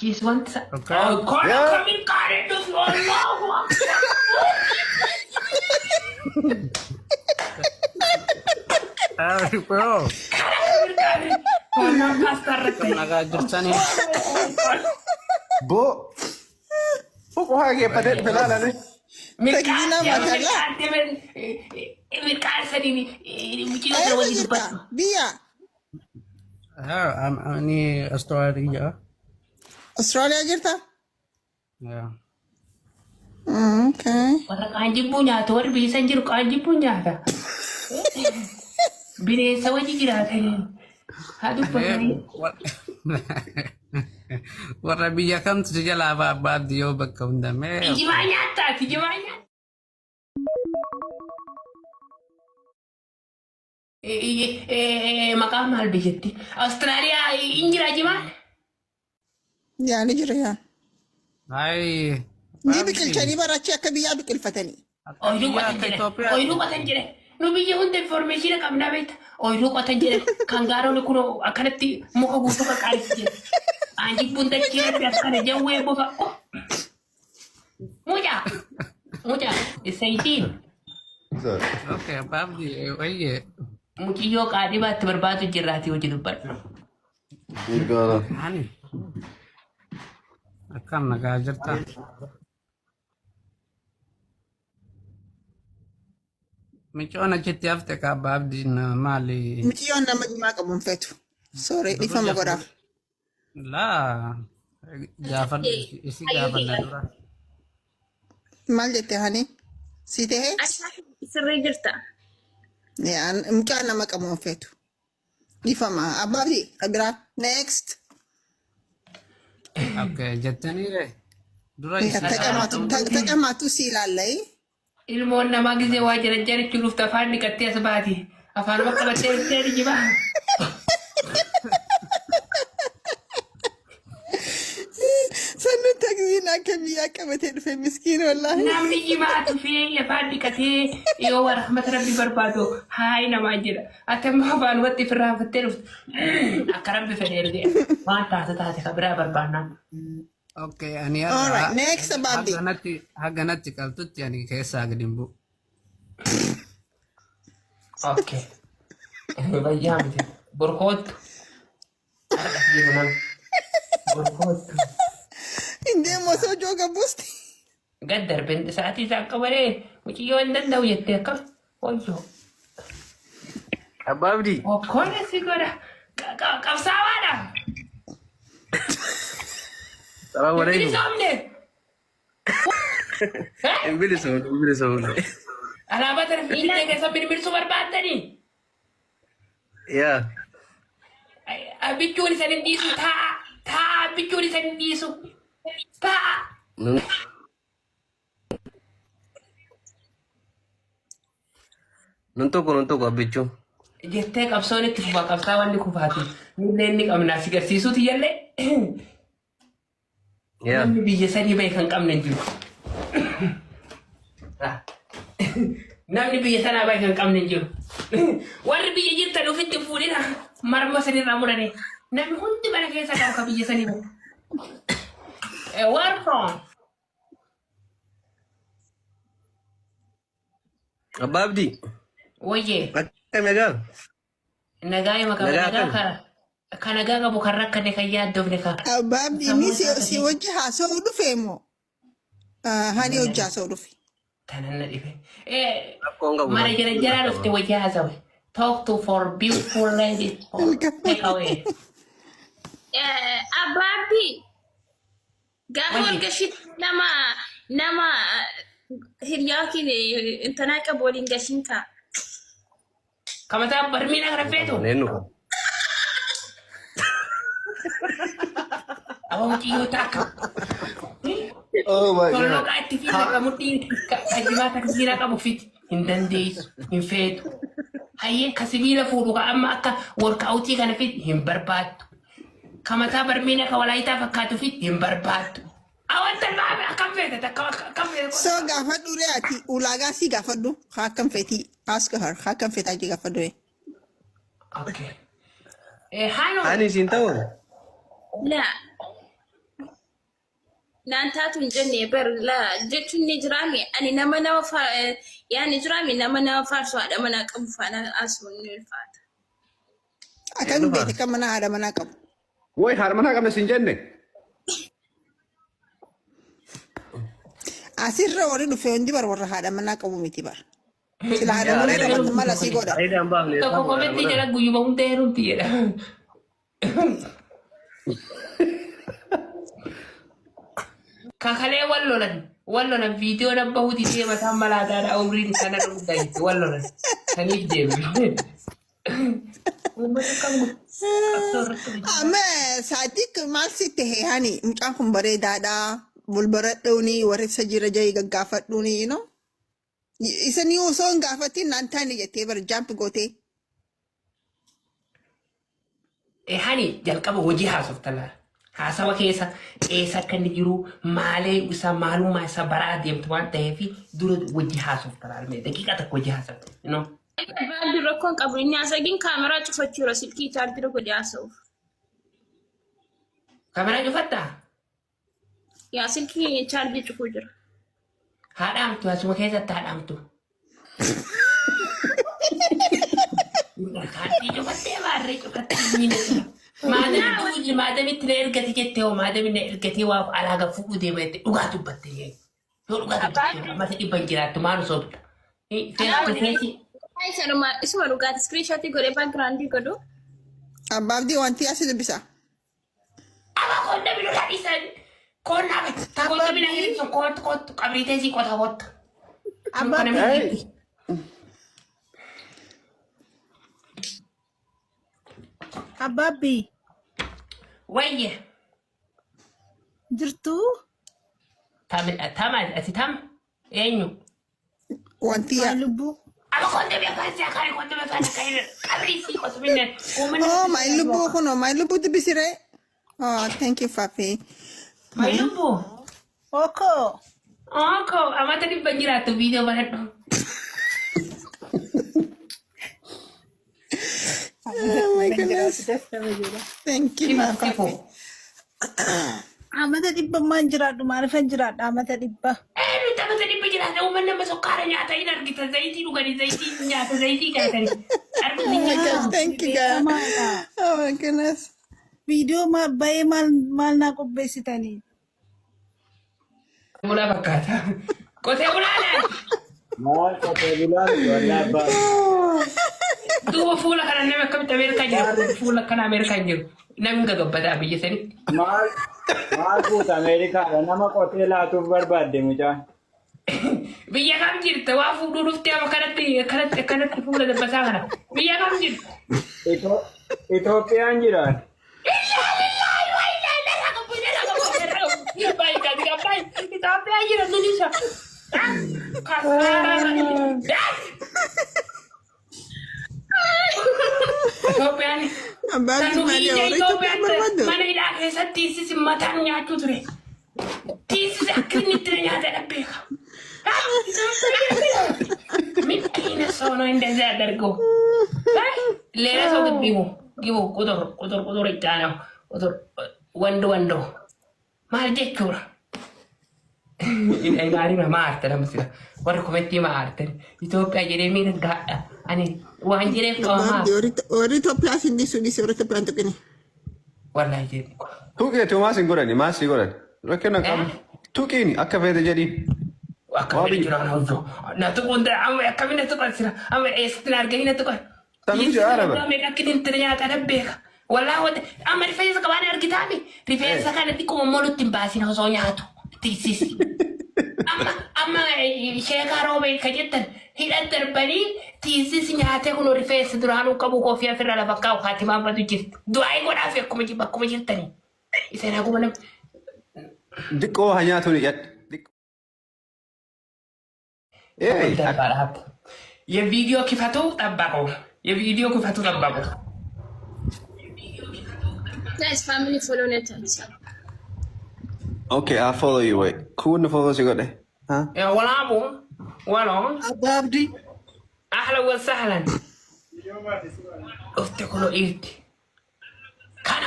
She's one. Okay. Oh, God, Yeah. coming, God, it was Allah. Bro, Oh, no, Pastor. nagajurtani. Bo. Buko hagi padet pelala ni. Tagzina magala. Ayaw mo jirta. Biya. Ani Australia. Australia jirta? Yeah. Okay. Warra kanji punya tu, warra bisa jiru kanji punya ta. Binesa wajib jiraatani. Aduh, pengen. Warra biyya kamtu jala baadiyoo bakka hundame. Tijimanya ta, tijimanya. Maqaan maal biyyatti? Austraaliyaa injira jimaa? Yaani jira yaa. Ay. Ni biqilchanii barachi akka biyyaa biqilfatanii. Ooyiruu qotan jire. Ooyiruu qotan jire. Nu biyya hunda informaatiina qabnaa beekta. Ooyiruu qotan jire. Kan gaaronni kun akkanatti muka guutuu qaqaalitti jire. Aanji bunda jiretti akkana jawwee bofa. Mucaa. Mucaa. Isaayitiin. Okay, baabdi wayye. Muciyyoo qaadhii baatti barbaadu jirraati hojii dubbadhu. Dirgala. Ani. Akkam nagaa jirta. Micoona jetti hafte ka baabdiin maali? Miciyyoon nama jimaa qabuun feetu. Sorry, dhifama godhaaf. Laa. Gaafadhu isi gaafanna dura. Maal jette hani? Si tahee? Sirrii jirta. Mucaa nama qabuun feetu. Dhifama. Abbaafi qabiraa. Next. Okay, jettaniire. Dura Taqamaatu si ilaallai. Ilmoon namaa gisee waa jira jechuun dhufta afaan dhiqattee as baati. Afaan bakka battee dhufte jimaa. Sannu taqziina akka biyyaa qabatee dhufe miskiin wallaahi. Namni jimaatu fi afaan dhiqatee yoo rahmata rabbi barbaadu haay namaa jira. Ati ammoo afaan watti firraanfattee dhufte. Akka rabbi fedheellee waan taate ka biraa barbaannaa. Okay, ani Alright, next Ababdi. haganatti qaltutti ani keessaa gadi hin bu'u. Okay. Bayyaa miti. Borkoottu. Harka jiru nam. Borkoottu. Indeemoo soo jooga buusti. Gad darbeen sa'aatii isaa qabaree muciyyoo hin danda'u jettee akkam. Oyyoo. Ababdi. Okkoon si godha. Qabsaawaadha. Assalamu alaikum. Bilisomne. Bilisomne. Alaabaa tana fiillee keessa bilbilisuu barbaaddanii. Yeah. Abbichuun isa hin dhiisu ta'a abbichuun isa hin dhiisu ta'a. Non tokko abbichu. Jettee qabsoon itti fufaa qabsaa wanni kufaati. Nullee inni qabnaa si garsiisuuti jallee. Yeah. Namni biyya sadii bahe kan qabne hin jiru. Namni biyya sanaa bahe kan qabne hin jiru. Warri biyya jirtan ofitti fuudhina marma sanirraa murane. Namni hundi mana keessa qabu ka biyya sanii bahe. Where from? Ababdi. Wayye. Akkam nagaa? Nagaa maka nagaa ka nagaa qabu kan rakkane kan yaaddofne ka. Ababdi inni si wajji haasa'uu dhufe moo? Hani hojii haasa'uu dhufe. Tanan na dhibe. Rakkoon qabu. Mana jara dhufte wajji haasawe. Talk to for beautiful ladies. Take away. Abaabi. Gaafa walgashii nama hiriyaa kee intanaa qabu waliin gashiin ta'a. Kamataa barmiina kana feetu. Nenu. Awang ciyo taka. Oh my Kalau god. ka itti fiila kamu kajimaata kasina kamu fit hin dandeessu hin feetu. Hayyeen ka sibiila fuudhu ka amma akka workoutii kana fit hin barbaaddu. Kamataa barmiina ka walaayitaa fakkaatu fit hin barbaaddu. Awan talbaame akkam feete akkam feete. So gaafadhu re'aati ulaagaa si gaafadhu haa akkam feeti ask her haa akkam feetaa jee gaafadhu. Okay. Hano. Ani sin tahu. La. naantaatu hin jenne bar la jechuun ni jiraami ani nama yaani jiraami nama faarsu haadha manaa qabu faana asuun ni ulfaata. Akan beeti kan mana haadha manaa qabu. Woy haadha manaa qabna siin jenne. Asirra warri dhufee hundi bar warra haadha manaa qabu miti bar. Sila haadha manaa qabatu mala si godha. Tokko kometti jala guyyuma hundee heerumti jedha. Kakalee wallolan viidiyoo nabba huti deemataan malaataadha umriin sana dhugdayte wallolan saniif deemu. Amma Saadiq maal sitti heehani mucaan kun bareedaadha. Bulbaradhuuni warri isa jira jahi gaggaafadhuuni you know. Isanii osoo hin gaafatin naan taane jettee bar jaampi gootee. Hani jalqaba hojii haasoftanaa. Haasawa keessa eessa akka inni jiru maalee isa maalummaa isa baraa deemtu waan ta'eef dura hojii haasoftanaa. Daqiiqaa takka hojii haasoftu. You know. Baaduu rakkoon qabu inni haasagin kaameraa cufachuudha silkii chaarjira godhe haasa'uuf. Kaameraa cufattaa? Yaa silkii chaarjii cufuu jira. Haadhaamtu asuma keessatti haadhaamtu. Kaantii cufattee baarree cufattee miidhagina. Maadamitti na ergati jettee hoo maadamni na ergatee waa alaaga fuudhuu deema jettee dhugaa dubbattee. Yoo dhugaa dubbattee mata dhibban jiraattu maal soobta. Isuma dhugaati screenshot godhee background godhu. Abbaabdii wanti asii dubbisa. Aba qonna biloota dhiisan. Qonna qonna bina hir'isuun kootu qabriitee sii qota kootu. Abbaabbi. Wayye. Jirtu? Tama ati tam eenyu? Wanti yaa. Lubbuu. Aba qonna beekaasi akari qonna beekaasi akari qabrii sii qotu binne. Oh my lubbuu kuno my lubbuu dubbisire. Oh thank you Fafi. My lubbuu. Oko. Amata dhibban jiraattu viidiyoo baradhu. Oh my goodness. Thank you Fafi. Amata dhibba maan jiraadhu maaliifan jiraadha amata dhibba. Nuti amata dhibba jiraata uummanni nama sukkaara nyaata hin argita zayitii dhuganii zayitii nyaata zayitii kaatanii. Oh my gosh, thank you guys. Oh my goodness. Viidiyoo baay'ee maal naa qopheessitanii. Mula fakkaata. Qotee bulaadhaan. Maal qotee bulaan wallaa abbaa. Duuba fuula kana nama akkamitti Ameerikaa jira? Fuula kana Ameerikaa jiru. Namni gagabbataa biyya sanitti. Maal fuuta Ameerikaadha nama qotee laatuuf barbaadde mucaan. Biyya kam jirta? Waa fuudhuu dhuftee ama kanatti fuula dabbasaa kana. Biyya kam jirta? Itoophiyaan jiraan. Itoophiyaan jira Tunisia. Itoophiyaan. Abbaabdii maali warri Itoophiyaan barbaaddu? Mana hidhaa keessatti tiisisi mataan nyaachuu ture. Tiisisi akka inni itti nyaata dhabbeeka. Midhaina soonoo hin danda'e dargoo. Leera soo gibu qotor ittaanaaf qotor wando. Maal jechuudha? Ilaalima maarta namsira. Warri kometti maartan. Itoophiyaa jedhee miidhagaadha. Ani waan jireef qabamaa. Warri Itoophiyaa sindi sudis warri Itoophiyaan tuqini. Wallahi jedhe. Tuqeetu maas hin godhani maas hin godhan. Rakkina qabu. Tuqiini akka feete jedhiin. Akka feete jira kana hojjoo. Na tuquun amma akkamiin na tuqan sira. Amma eessatti na arganii na tuqan. Tamni jira araba. Amma akkin hin nyaata dhabbeeka. Wallahi wante amma rifeensa qabaane argitaami. Rifeensa kanatti qommoolutti hin baasin osoo nyaatu. Tiisisi. Amma sheekaa roobee ka jettan hidhan darbanii tiisisi nyaatee kun rifeensa duraanuu qabu koofii ofirra lafa kaa'u haatimaan badu jirti. Du'aayi godhaaf akkuma jirtanii. Isaan akkuma nama. Diqqoo haa nyaatu ni jedhe. የቪዲዮ ክፈቱ ጠባቁ። የቪዲዮ ክፈቱ ጠባቁ። Guys, family follow networks. Okay, I'll follow you. Wait. Who follows you got there? Huh? يا ولابو ولو Abbaabdii. أهلا وسهلا. افتكروا إيدي Kana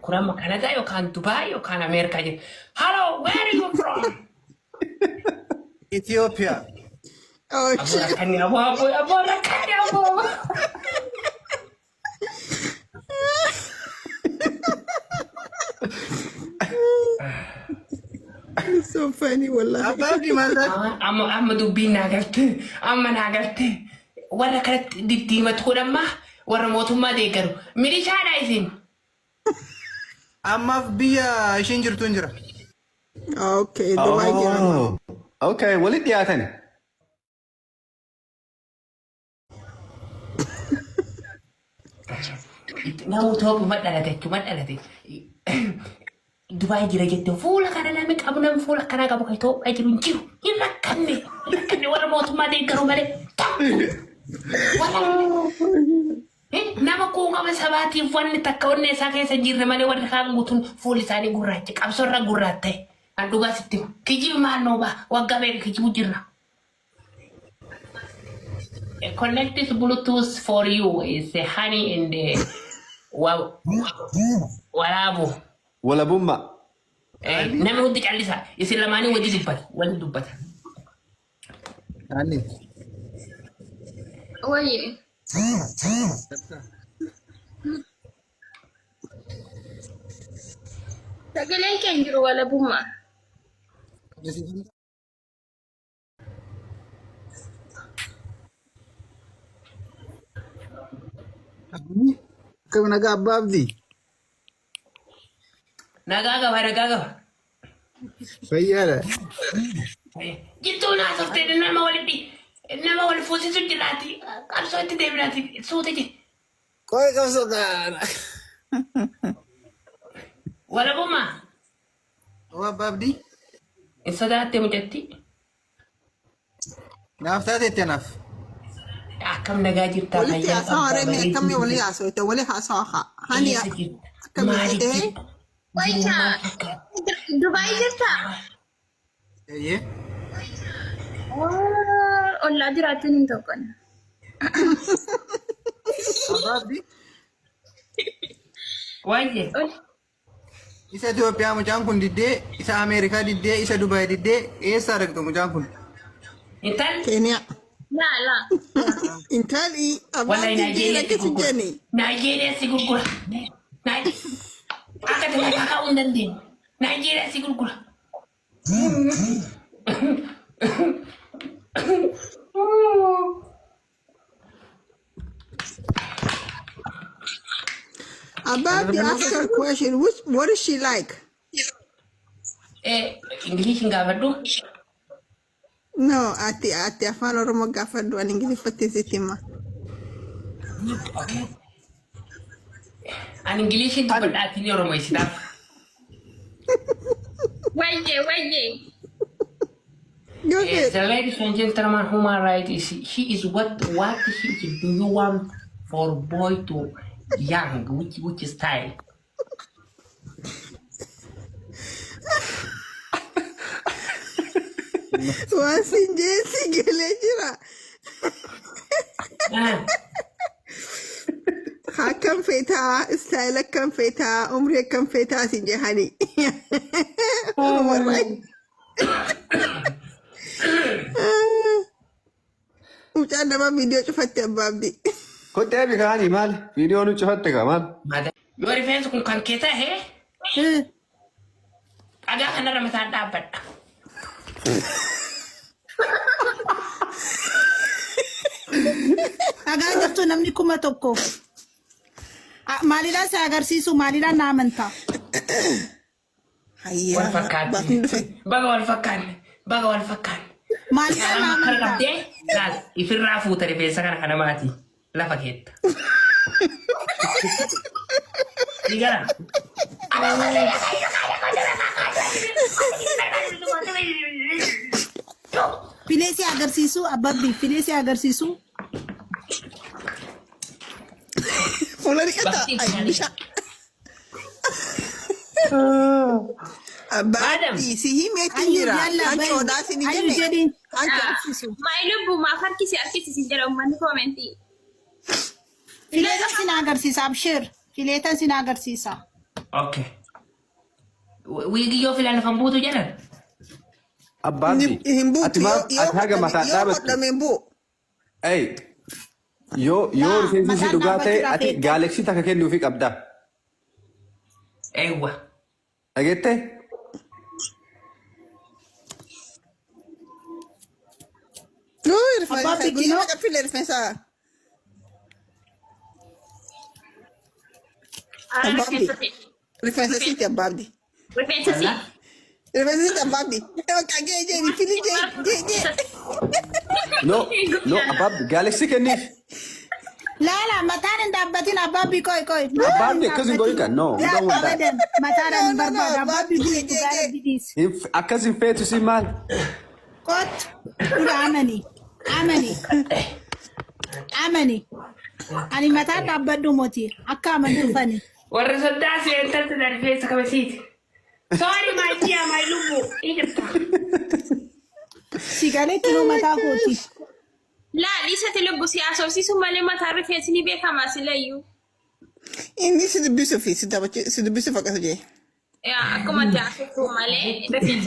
kurama Canada yookaan Dubai yookaan America jira. Hello, where are you from? Ethiopia. Oh, shit. Abora kanya abo. It's so funny, wallah. Abdi malak. Amma dubbiin naagalte. Amma naagalte. Warra kanatti diddiimatu godhamma. Warra mootummaa deeggaru. Milishaadha isin. Ammaaf biyya ishiin jirtu hin jira. Okay, Dubai jira. Oh, okay. Walitti dhiyaatan. Namu Itoophiyaa madhalate. Dubai jira jettee fuula kana namni qabu namni fuula kanaa qabu kan Itoophiyaa jiru hin jiru. Hin rakkanne warra mootummaa deeggaru malee. Nama kuungama sabaatiif wanni takka onnee isaa keessa jirre malee warri kaan guutuun fuulli isaanii gurraacha qabsoorra gurraatta ta'e. An dhugaa sitti kijibi maalnoo ba'a waggaa beeka kijibu jirra. Connect this Bluetooth for you is the honey and the warabu. Walabummaa. Namni hundi callisa isin lamaanii wajji dubbata. Ani. Oye. Sagaleen keenya jiru walabummaa. Kamu naga abdi. Nagaa qaba. Fayyada. Jittuu naa softee nama wal fuusisu jiraati. Qabsoo itti deebinaati suuta jira. Koi qabsoo gaana. Walabummaa. Waa abdi. Hin sodaatte mucatti. Naaf taate naaf. Akkam nagaa jirtaa Walitti haasawa reemee akkamii walii haasawite walii haasawa hani akkamii jedhee. Wayita. Dubai jirta. Eeyyee. Ollaa jiraachuun hin tokkon. Abdi. Wayye. Isa Itoophiyaa mucaan kun diddee, isa Ameerikaa diddee, isa Dubai diddee, eessa argatu mucaan kun? Intal. Kenya. Laa. Intali Wallahi abbaatti jira keessa jenni. Nigeria si gurgura. Akka ta'e kaka'uu hin dandeenye. Nigeria si gurgura. About the ask question, what is she like? English hin gaafadhu. No, ati afaan Oromoo gaafadhu an Ingiliffatti sitti hima. An English hin dubbadha ati Oromoo isiidhaaf. Wayye. Go ahead. The ladies and gentlemen, human rights is she is what do you want for boy to young, which style? Once in Jesse Gelejira. Hakam feta, style kam feta, umri kam feta sinjahani. Mucaan nama video cufatte abbaabdi. Kottee bikaanii maal? Viidiyoo nu cufatte kaa maal? Yoo rifeensi kun kan kee ta'e dhagaa kanarra mataan dhaabbadha. Dhagaa jirtu namni 1,000. Maalidhaan si agarsiisu maalidhaan na amantaa. Wal fakkaatti. Baga wal fakkaanne. Maalidhaan na Kan amantaa. qabdee laal ifirraa fuuta rifeensa kana maati lafa keetta. Digara. Filee si agarsiisu abbabbi filee si agarsiisu. Mulai kata Aisyah. Abbaabdi si himeetti jira. Anci odaa si ni Ayu jenne. jadi Anci agarsiisu. Maayilubbu maaf harkisi sin jedha uummanni koomentii. filee si na agarsiisa abshir. Fileetan sin agarsiisa. Okay. Wiigiyyoo filan fambuutu jedhan. Abbaatti. Hin buutu Ati maaf ati haga mataa dhaabattu. hodhame hin bu'u. Ey. Yoo rifeensi si dhugaa ta'e ati gaaleksii takka kennuufi qabda. Eewwa. Dhageette? Rifeensa giina qaffile rifeensa. Rifeensa siiti abbaabdi. Rifeensa si. Rifeensa siiti abbaabdi. Bakka gee fili gee. No abbaabdi gaaleksii kenniif. Lala, mataan hin dhaabbatin abbabbi koi. Abbaabdi akkasii godhi kan no. Mataan barbaada abbabbi guli dhugaa didis. Akkasii feetu si maal? Kot dura amani. Ani mataan dhaabbadhu moti akka amantu fani. Warra soddaa seentarti na rifeensa kabasiiti. Sorry my dear, my lubbu. Ijirta. Sigalee kinoo mataa kooti. Laali isatti lubbu si asoorsiisu malee mataa rifeensi ni beekamaa silayyuu. Inni si dubbisu fi si dubbisuuf akkas jee. Akkuma jaasuuf malee rifeensi.